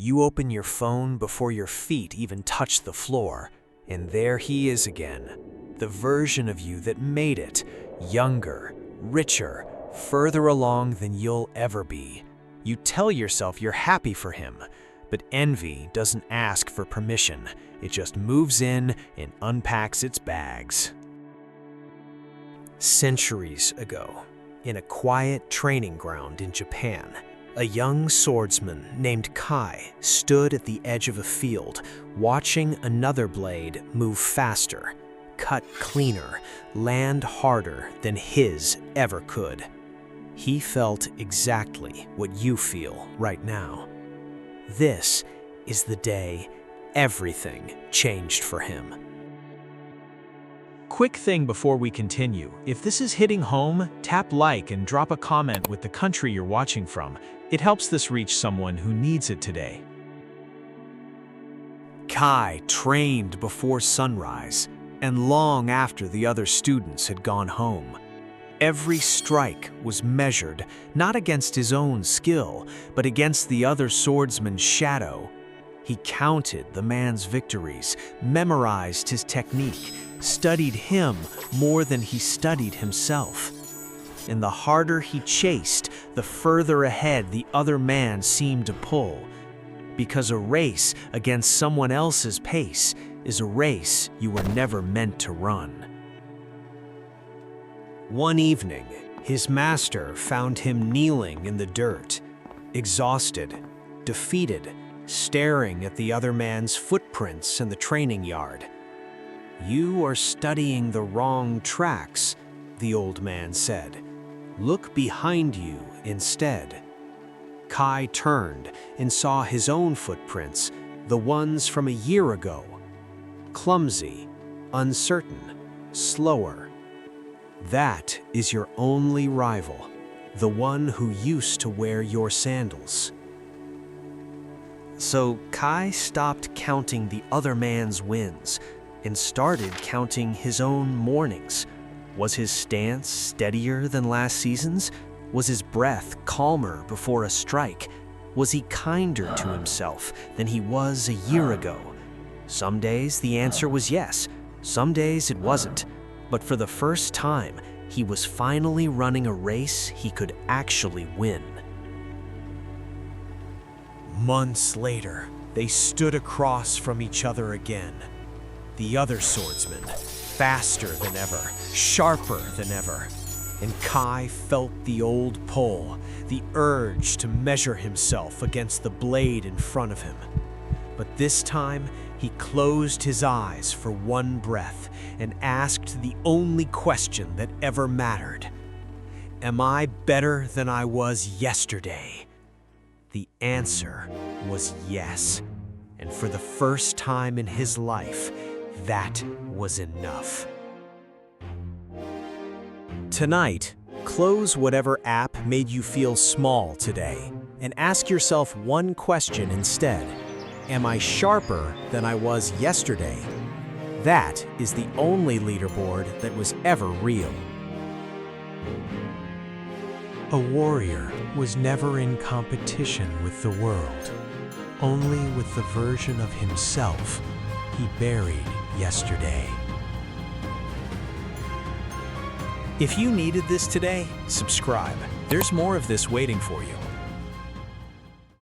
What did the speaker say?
You open your phone before your feet even touch the floor, and there he is again, the version of you that made it, younger, richer, further along than you'll ever be. You tell yourself you're happy for him, but envy doesn't ask for permission. It just moves in and unpacks its bags. Centuries ago, in a quiet training ground in Japan, a young swordsman named Kai stood at the edge of a field, watching another blade move faster, cut cleaner, land harder than his ever could. He felt exactly what you feel right now. This is the day everything changed for him. Quick thing before we continue, if this is hitting home, tap like and drop a comment with the country you're watching from. It helps this reach someone who needs it today. Kai trained before sunrise and long after the other students had gone home. Every strike was measured not against his own skill, but against the other swordsman's shadow. He counted the man's victories, memorized his technique, studied him more than he studied himself. And the harder he chased, the further ahead the other man seemed to pull. Because a race against someone else's pace is a race you were never meant to run. One evening, his master found him kneeling in the dirt, exhausted, defeated, staring at the other man's footprints in the training yard. "You are studying the wrong tracks," the old man said. "Look behind you instead." Kai turned and saw his own footprints, the ones from a year ago. Clumsy, uncertain, slower. That is your only rival, the one who used to wear your sandals. So Kai stopped counting the other man's wins and started counting his own mornings. Was his stance steadier than last season's? Was his breath calmer before a strike? Was he kinder to himself than he was a year ago? Some days the answer was yes, some days it wasn't. But for the first time, he was finally running a race he could actually win. Months later, they stood across from each other again. The other swordsman, faster than ever, sharper than ever. And Kai felt the old pull, the urge to measure himself against the blade in front of him. But this time, he closed his eyes for one breath and asked the only question that ever mattered. Am I better than I was yesterday? The answer was yes. And for the first time in his life, that was enough. Tonight, close whatever app made you feel small today and ask yourself one question instead. Am I sharper than I was yesterday? That is the only leaderboard that was ever real. A warrior was never in competition with the world, only with the version of himself he buried yesterday. If you needed this today, subscribe. There's more of this waiting for you.